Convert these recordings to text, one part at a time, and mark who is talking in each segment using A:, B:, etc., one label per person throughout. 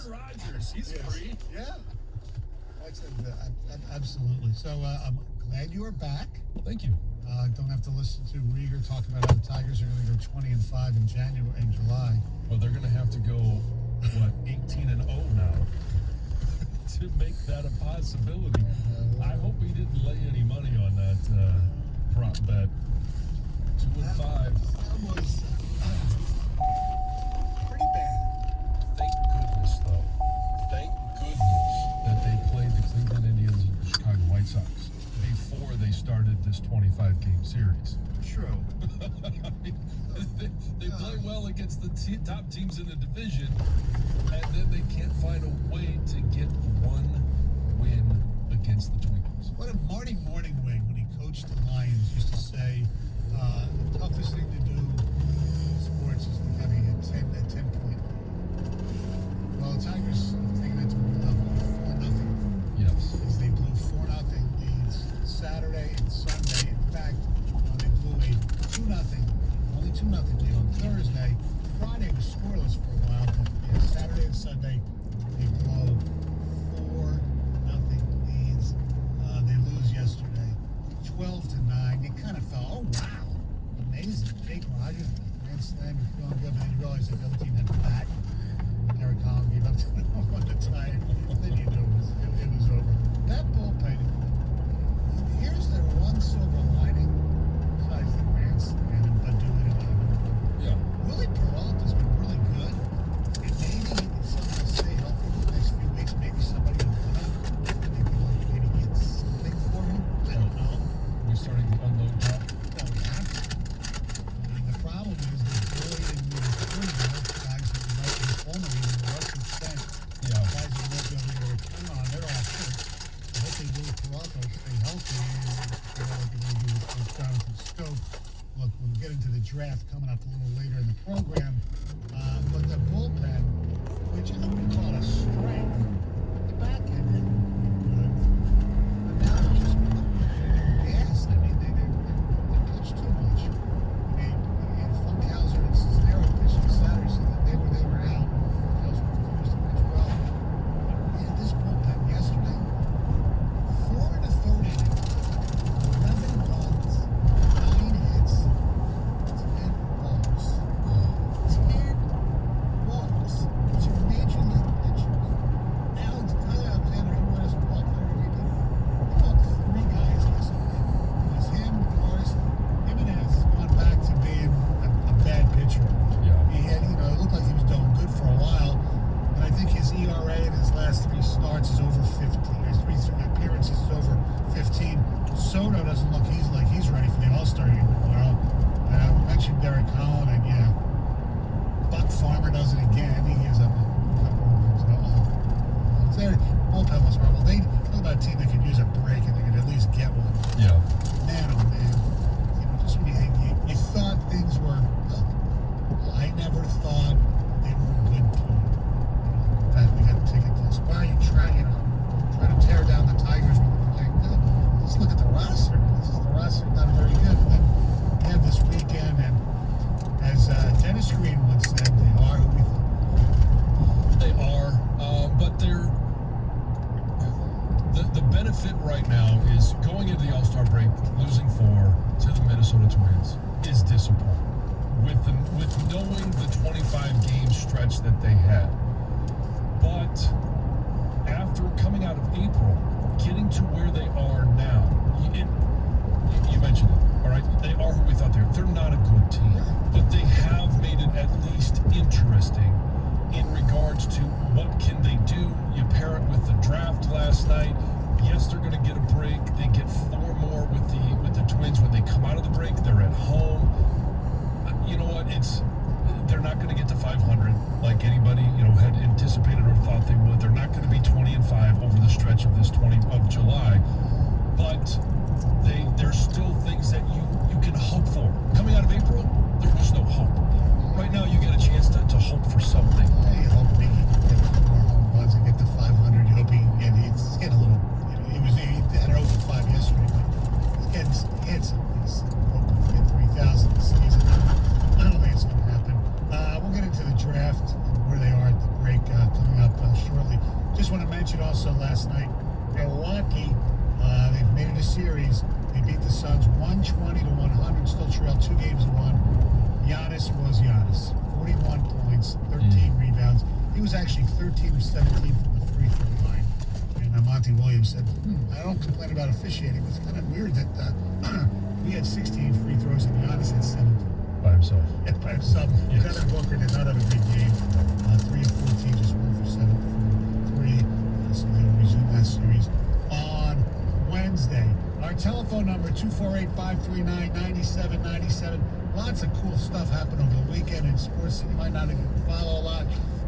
A: Aaron Rodgers, he's free.
B: Yeah. Absolutely. So I'm glad you are back.
A: Thank you.
B: Don't have to listen to Rieger talk about how the Tigers are going to go 20-5 in July.
A: Well, they're going to have to go 18-0 now to make that a possibility. I hope he didn't lay any money on that prop bet. 2-5.
B: That was pretty bad.
A: Thank goodness, though. Thank goodness that they played the Cleveland Indians and the Chicago White Sox before they started this 25-game series.
B: True.
A: I mean, they play well against the top teams in the division, and then they can't find a way to get one win against the Twins.
B: What did Marty Morningwing, when he coached the Lions, used to say, the toughest thing to do in sports is having a 10-point lead. Well, the Tigers have taken it to a level of 4-0.
A: Yes.
B: As they blew 4-0 leads Saturday and Sunday. In fact, they blew a 2-0, only 2-0 lead on Thursday. Friday was scoreless for a while, but yeah, Saturday and Sunday they blow 4-0 leads. They lose yesterday, 12-9. You kind of felt, oh wow, amazing. Jake Rogers, grand slam, you're feeling good, but then you realize that the other team had the bat. Derek Collins gave up to the tie. Then you knew it was over. That bullpen. Here's the one silver lining, besides the grand slam and Badoo and
A: Yeah.
B: Willie Peralta's been really good, and maybe if someone will stay healthy for the next few weeks, maybe somebody will come up and maybe get something for him. I don't know.
A: We're starting to unload top.
B: No, we have to. I mean, the problem is that Boyd and guys that we might be formerly in the Russian extent,
A: Yeah.
B: guys that won't be able to return on, they're all hurt. I hope they Willie Peralta will stay healthy and like they're going to do with Jonathan Scope. Look, we'll get into the draft coming up a little later in the program. But the bullpen, which I wouldn't call it a strength, the back end is good. But now they're just gas. I mean, they pitch too much. I mean, and Funkhauser and Cisnero pitched Saturday, so that they were out. Those were refused to pitch well. But yeah, this bullpen yesterday, 4 in the third inning, 11 runs, 9 hits, 10 walks. 10 walks. These are major league pitchers. Now, Tyler Alexander, everyone has a walk for every day. He walked 3 guys yesterday. It was him, Morris, Jimenez has gone back to being a bad pitcher.
A: Yeah.
B: He had, it looked like he was doing good for a while, but I think his ERA in his last 3 starts is over 15. His 3 appearances is over 15. Soto doesn't look like he's ready for the All-Star game tomorrow. We mentioned Derek Collins, and yeah, Buck Farmer does it again. He gives up a couple of runs. Their bullpen was horrible. They talk about a team that could use a break and they could at least get one.
A: Yeah.
B: Man, oh man. Just when you thought things were, look, I never thought they were a good team. In fact, we got to take it close. Why are you trying to tear down the Tigers when they're playing good? Just look at the roster. The roster's not very good. And then we have this weekend, and as Dennis Green once said, they are who we thought.
A: They are, but they're the benefit right now is going into the All-Star break, losing 4 to the Minnesota Twins is disappointing. With knowing the 25-game stretch that they had, but after coming out of April, getting to where they are now, you mentioned it, all right? They are who we thought they were. They're not a good team, but they have made it at least interesting in regards to what can they do. You pair it with the draft last night. Yes, they're going to get a break. They get 4 more with the Twins when they come out of the break. They're at home. You know what? They're not going to get to 500 like anybody had anticipated or thought they would. They're not going to be 20-5 over the stretch of this of July. But there's still things that you can hope for. Coming out of April, there was no hope. Right now, you get a chance to hope for something.
B: You hope he can get more home runs and get to 500. You hope he can he's getting a little. He had an over 5 yesterday, but he's getting hits at least. Hoping to get 3,000 this season. I don't think it's going to happen. We'll get into the draft and where they are at the break coming up. Just want to mention also last night, Milwaukee, they've made it a series. They beat the Suns 120 to 100, still trail 2 games to 1. Giannis was Giannis. 41 points, 13 rebounds. He was actually 13 of 17 from the free throw line. And Monty Williams said, I don't complain about officiating. It's kind of weird that we had 16 free throws and Giannis had 17.
A: By himself.
B: Yeah, by himself.
A: Yes.
B: Devin Booker did not have a big game. 3 of 14, just 1 for 7 for 3. So they'll resume that series on Wednesday. Our telephone number, 248-539-9797. Lots of cool stuff happened over the weekend in sports that you might not even follow a lot.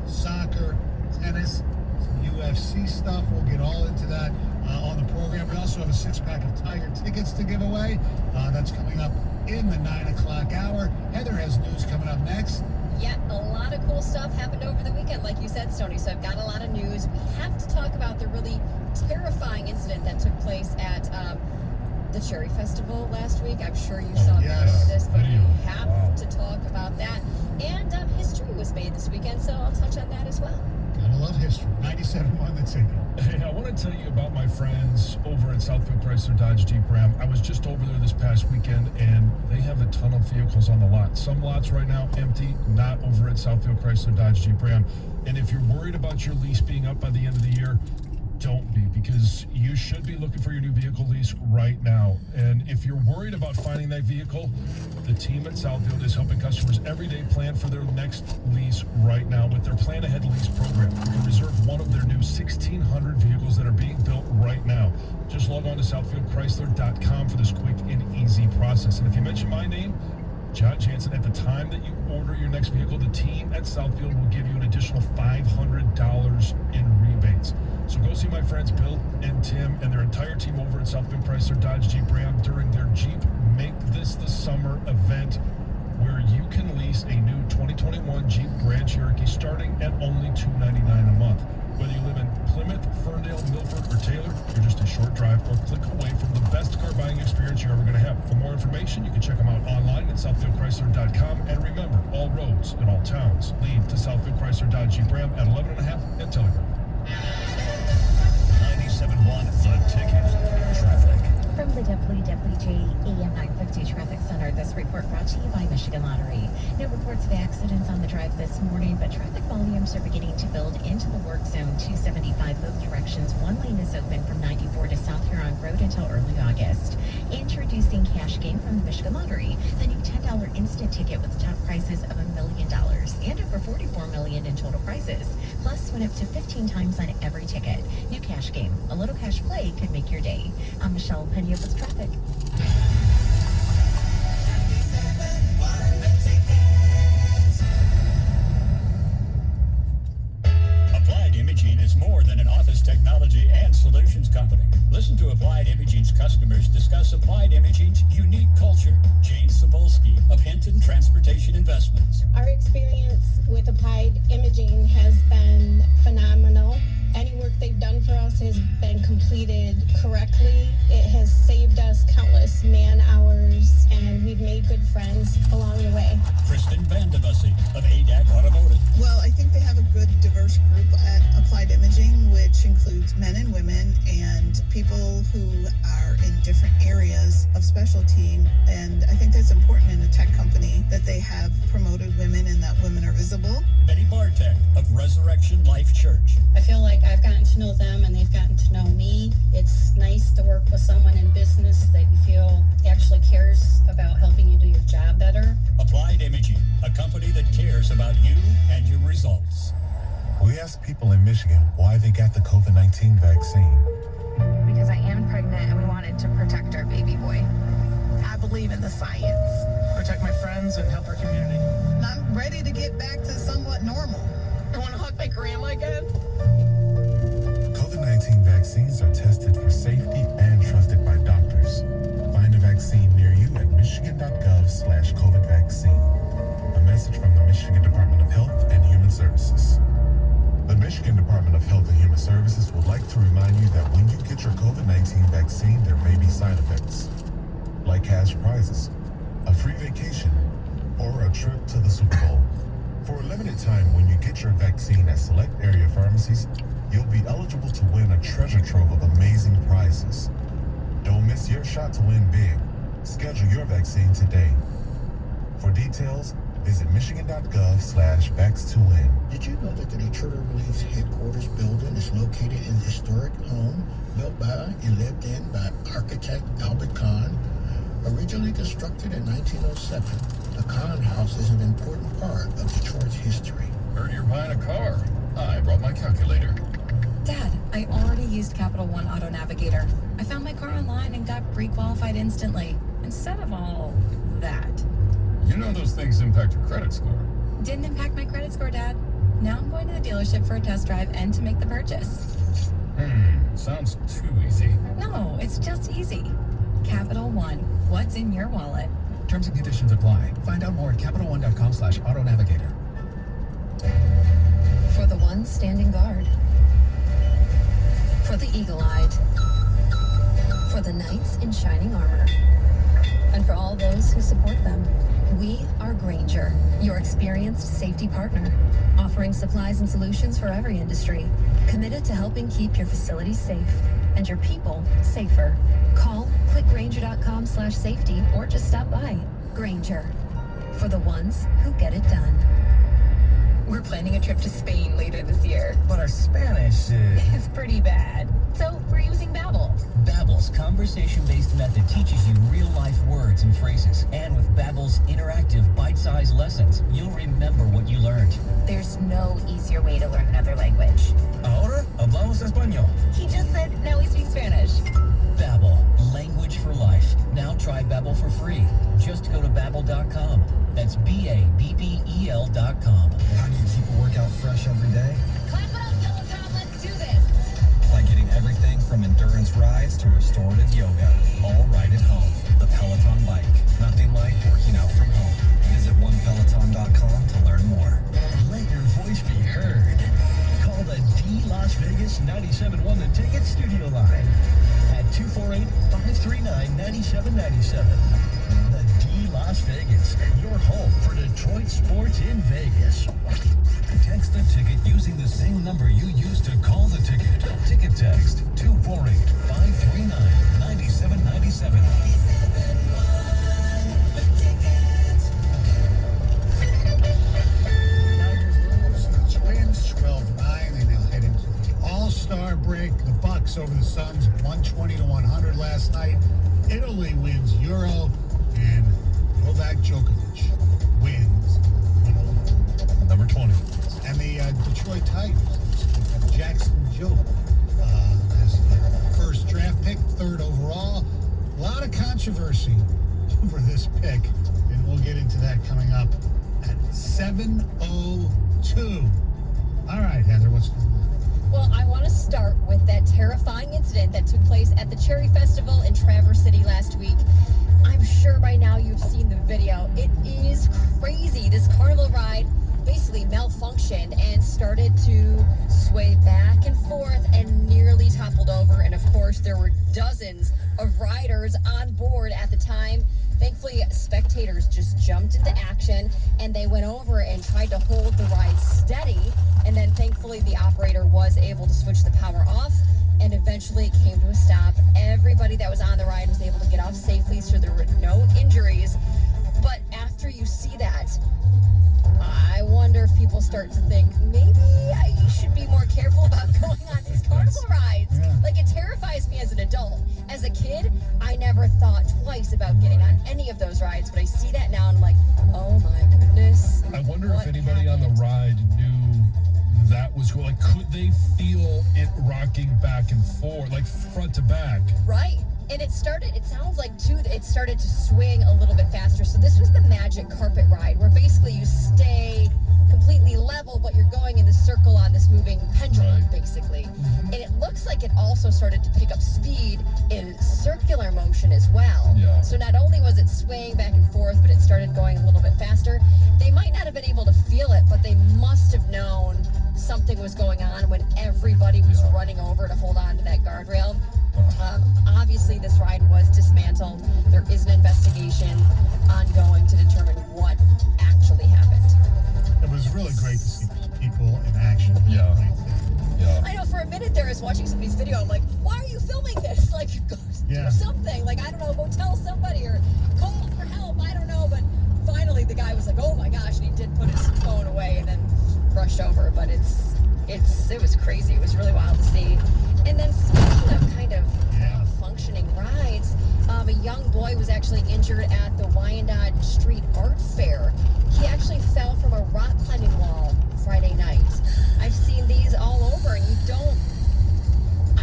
B: Soccer, tennis, some UFC stuff. We'll get all into that on the program. We also have a 6-pack of Tiger tickets to give away. That's coming up in the 9 o'clock hour. Heather has news coming up next.
C: Yeah, a lot of cool stuff happened over the weekend, like you said, Stoney. So I've got a lot of news. We have to talk about the really terrifying incident that took place at the Cherry Festival last week. I'm sure you saw
B: yes.
C: of this, but
A: Video.
C: we have to talk about that. And history was made this weekend, so I'll touch on that as well.
B: Gotta love history. 97-1, the ticket.
A: Hey, I want to tell you about my friends over at Southfield Chrysler Dodge Jeep Ram. I was just over there this past weekend, and they have a ton of vehicles on the lot. Some lots right now empty, not over at Southfield Chrysler Dodge Jeep Ram. And if you're worried about your lease being up by the end of the year, don't be, because you should be looking for your new vehicle lease right now. And if you're worried about finding that vehicle, the team at Southfield is helping customers every day plan for their next lease right now with their Plan Ahead Lease program. You can reserve one of their new 1,600 vehicles that are being built right now. Just log on to southfieldchrysler.com for this quick and easy process. And if you mention my name, John Jansen, at the time that you order your next vehicle, the team at Southfield will give you an additional $500 in rebates. So go see my friends Bill and Tim and their entire team over at Southfield Chrysler Dodge Jeep Ram during their Jeep Make This the Summer event, where you can lease a new 2021 Jeep Grand Cherokee starting at only $299 a month. Whether you live in Plymouth, Ferndale, Milford, or Taylor, you're just a short drive or click away from the best car buying experience you're ever going to have. For more information, you can check them out online at southfieldchrysler.com. And remember, all roads in all towns lead to Southfield Chrysler Dodge Jeep Ram at 11.5 and Telegram.
D: 97.1 The Ticket. Traffic.
E: From the WWJ AM 950 Traffic Center, this report brought to you by Michigan Lottery. No reports of accidents on the drive this morning, but traffic volumes are beginning to build into the work zone. 275 both directions. One lane is open from 94 to South Huron Road until early August. Introducing Cash Game from the Michigan Lottery, the new $10 instant ticket with top prizes of $1 million and over $44 million in total prizes. Plus, win up to 15 times on every ticket. New Cash Game. A little cash play could make your day. I'm Michelle Penny with traffic.
D: Applied Imaging is more than an office technology and solutions company. Listen to Applied Imaging's customers discuss Applied Imaging's unique culture. Jane Sapolsky of Hinton Transportation Investments.
F: Our experience with Applied Imaging has been phenomenal. Any work they've done for us has been completed correctly. It has saved us countless man hours, and we've made good friends along the way.
D: Kristen Vandebussy of ADAC Automotive.
G: Well, I think they have a good diverse group at Applied Imaging, which includes men and women and people who are in different areas of specialty. And I think that's important in a tech company, that they have promoted women and that women are visible.
D: Betty Bartek of Resurrection Life Church.
H: I feel like I've gotten to know them and they've gotten to know me. It's nice to work with someone in business that you feel actually cares about helping you do your job better.
D: Applied Imaging, a company that cares about you and your results.
I: We asked people in Michigan why they got the COVID-19 vaccine.
J: Because I am pregnant and we wanted to protect our baby boy. I believe in the science.
K: Protect my friends and help our community.
G: I'm ready to get back to somewhat normal.
J: I want to hug my grandma again.
I: COVID-19 vaccines are tested for safety and trusted by doctors. Find a vaccine near you at michigan.gov/COVID vaccine. A message from the Michigan Department of Health and Human Services. The Michigan Department of Health and Human Services would like to remind you that when you get your COVID-19 vaccine, there may be side effects, like cash prizes, a free vacation, or a trip to the Super Bowl. For a limited time, when you get your vaccine at select area pharmacies, you'll be eligible to win a treasure trove of amazing prizes. Don't miss your shot to win big. Schedule your vaccine today. For details, visit michigan.gov/vax2win.
L: Did you know that the Detroit Relief's headquarters building is located in the historic home built by and lived in by architect Albert Kahn? Originally constructed in 1907, the Kahn House is an important part of Detroit's history.
D: Heard you're buying a car. I brought my calculator.
M: Dad, I already used Capital One Auto Navigator. I found my car online and got pre-qualified instantly, instead of all that.
D: You know those things impact your credit score.
M: Didn't impact my credit score, Dad. Now I'm going to the dealership for a test drive and to make the purchase.
D: Sounds too easy.
M: No, it's just easy. Capital One, what's in your wallet?
K: Terms and conditions apply. Find out more at CapitalOne.com/auto navigator.
C: For the ones standing guard. For the eagle-eyed. For the knights in shining armor. And for all those who support them. We are Grainger, your experienced safety partner, offering supplies and solutions for every industry, committed to helping keep your facilities safe and your people safer. Call clickgrainger.com/safety or just stop by. Grainger, for the ones who get it done.
M: We're planning a trip to Spain later this year.
K: But our Spanish
M: It's pretty bad. So we're using Babbel.
N: Babbel's conversation-based method teaches you real-life words and phrases. And with Babbel's interactive, bite-sized lessons, you'll remember what you learned.
E: There's no easier way to learn another language.
N: Ahora hablamos español.
M: He just said now we speak Spanish.
N: Babbel, language for life. Now try Babbel for free. Just go to Babbel.com. That's BABBEL.com.
K: How do you keep a workout fresh every day?
C: Clap it up, Peloton, let's do this.
K: By getting everything from endurance rides to restorative yoga, all right at home. The Peloton Bike. Nothing like working out from home. Visit onepeloton.com to learn more.
N: Let your voice be heard. Call the D Las Vegas 97.1 The Ticket studio line at 248-539-9797. The D Las Vegas, your home for Detroit sports in Vegas. Text the ticket using the same number you used to call the ticket. Ticket text 248-539-9797.
B: Twins 12-9. They now head into the All-Star break. The Bucks over the Suns 120-100 last night. Italy wins Euro, and Novak Djokovic wins
A: Number 20.
B: And the Detroit Tigers have Jackson Jobe as their first draft pick, third overall. A lot of controversy over this pick, and we'll get into that coming up at 7:02. All right, Heather, what's going on?
C: Well, I want to start with that terrifying incident that took place at the Cherry Festival in Traverse City last week. I'm sure by now you've seen the video. It is crazy. This carnival ride basically malfunctioned and started to sway back and forth and nearly toppled over. And of course, there were dozens of riders on board at the time. Thankfully, spectators just jumped into action and they went over and tried to hold the ride steady. And then thankfully, the operator was able to switch the power off, and eventually it came to a stop. Everybody that was on the ride was able to get off safely, so there were no injuries. But after you see that, I wonder if people start to think, maybe I should be more careful about going on these carnival rides. Like, it terrifies me as an adult. As a kid, I never thought twice about getting on any of those rides, but I see that now and I'm like, oh my goodness.
A: I wonder if anybody on the ride knew that was going, like, could they feel it rocking back and forth, like front to back?
C: Right. And it sounds like, too, it started to swing a little bit faster. So this was the Magic Carpet ride, where basically you stay completely level, but you're going in the circle on this moving pendulum, basically. And it looks like it also started to pick up speed in circular motion as well.
A: Yeah.
C: So not only was it swaying back and forth, but it started going a little bit faster. They might not have been able to feel it, but they must have known something was going on when everybody was running over to hold on to that guardrail. Obviously, this ride was dismantled. There is an investigation ongoing to determine what actually happened.
B: It was really great to see people in action.
A: Yeah.
C: minute there, I was watching somebody's video. I'm like, why are you filming this? Like, go do something. Like, I don't know, go tell somebody or call for help. I don't know. But finally, the guy was like, oh my gosh, and he did put his phone away and then rushed over. But it was crazy. It was really wild to see. And then speaking of kind of functioning rides, a young boy was actually injured at the Wyandotte Street Art Fair. He actually fell from a rock climbing wall Friday night. I've seen these all over, and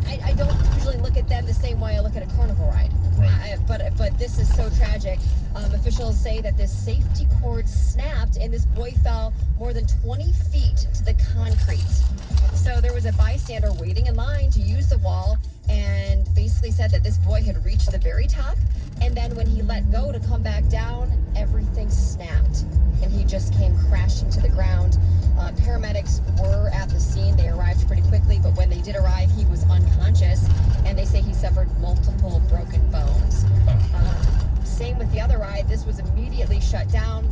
C: I don't usually look at them the same way I look at a carnival ride. Right. But this is so tragic. Officials say that this safety cord snapped, and this boy fell more than 20 feet to the concrete. So there was a bystander waiting in line to use the wall, and basically said that this boy had reached the very top, and then when he let go to come back down, everything snapped, and he just came crashing to the ground. Paramedics were at the scene. They arrived pretty quickly, but when they did arrive, he was unconscious, and they say he suffered multiple broken bones. Same with the other ride. This was immediately shut down.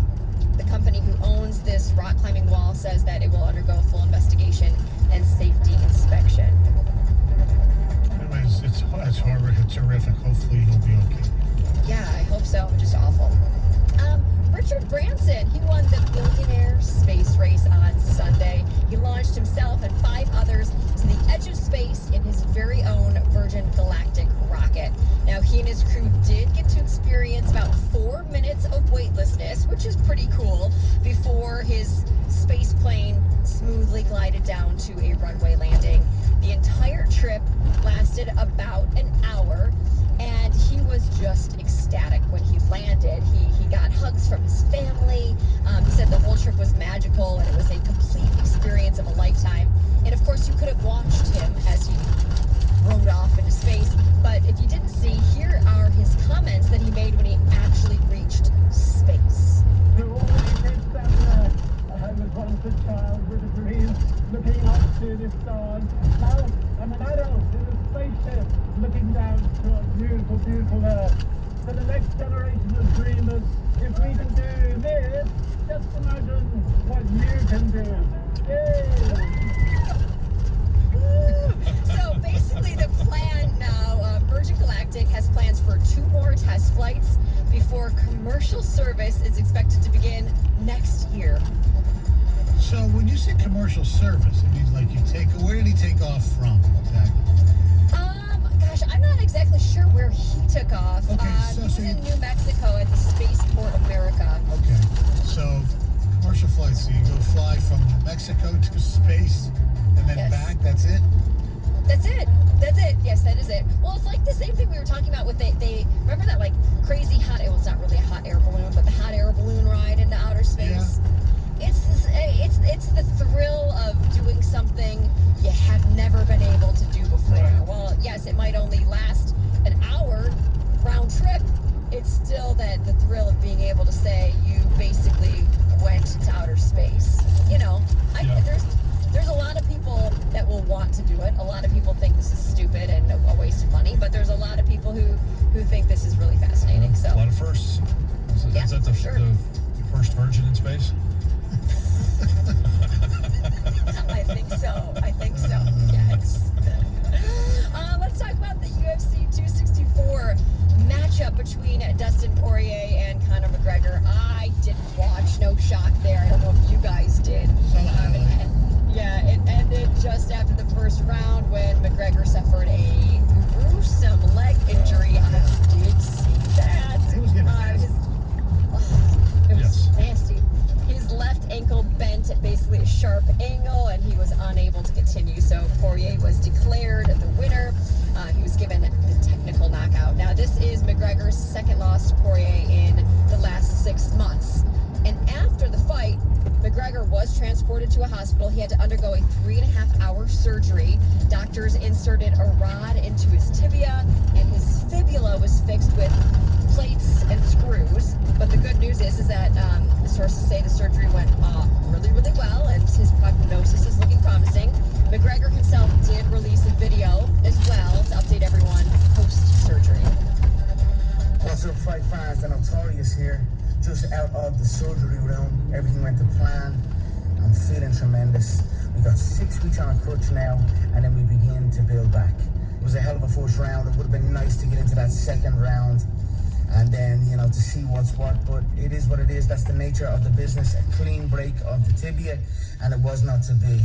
C: The company who owns this rock climbing wall says that it will undergo full investigation and safety inspection.
B: Anyways, it's horrible. It's horrific. Hopefully he'll be okay.
C: Yeah, I hope so. Just awful. Richard Branson, he won the Billionaire Space Race on Sunday. He launched himself and 5 others to the edge of space in his very own Virgin Galactic rocket. Now, he and his crew did get to experience about 4 minutes of weightlessness, which is pretty cool, before his space plane smoothly glided down to a runway landing. The entire trip lasted about an hour, and he was just ecstatic when he landed. He got hugs from his family. He said the whole trip was magical, and it was a complete experience of a lifetime. And of course, you could have watched him as he rode off into space. But if you didn't see, here are his comments that he made when he actually reached space.
O: I was once a child with a dream, looking up to the stars. Now I'm an adult in a spaceship, looking down to a beautiful, beautiful Earth. For the next generation of dreamers, if we can do this, just imagine what you can do.
C: So basically the plan now, Virgin Galactic has plans for 2 more test flights before commercial service is expected to begin next year.
B: So when you say commercial service, it means like where did he take off from exactly?
C: Gosh, I'm not exactly sure where he took off.
B: Okay,
C: he was in New Mexico at the Spaceport America.
B: Okay, so commercial flights, so you go fly from New Mexico to space and then back, that's it?
C: That's it. Yes, that is it. Well, it's like the same thing we were talking about with they remember that like crazy hot, well, it's not really a hot air balloon, but the hot air balloon ride into outer space. Yeah. It's the thrill of doing something you have never been able to do before. Right. Well, yes, it might only last an hour round trip. It's still the thrill of being able to say you basically went to outer space. You know, there's a lot of people that will want to do it. A lot of people think this is stupid and a waste of money, but there's a lot of people who think this is really fascinating. So
A: a lot of firsts. Is that the first Virgin in space?
C: I think so. Yes. Let's talk about the UFC 264 matchup between Dustin Poirier and Conor McGregor. I didn't watch. No shock there. I don't know if you guys did. It ended just after the first round when McGregor suffered a gruesome leg injury. I did see that. It was nasty. His left ankle bent at basically a sharp angle, and he was unable to continue. So Poirier was declared the winner. He was given the technical knockout. Now, this is McGregor's second loss to Poirier in the last 6 months. And after the fight, McGregor was transported to a hospital. He had to undergo a 3.5-hour surgery. Doctors inserted a rod into his tibia, and his fibula was fixed with plates and screws. But the good news is that the sources say the surgery went really, really well, and his prognosis is looking promising. McGregor himself did release a video as well to update everyone post-surgery.
P: What's up, Fight fans? The Notorious here. Just out of the surgery room. Everything went to plan. I'm feeling tremendous. We got 6 weeks on a crutch now, and then we begin to build back. It was a hell of a first round. It would have been nice to get into that second round and then, to see what's what. But it is what it is. That's the nature of the business. A clean break of the tibia, and it was not to be,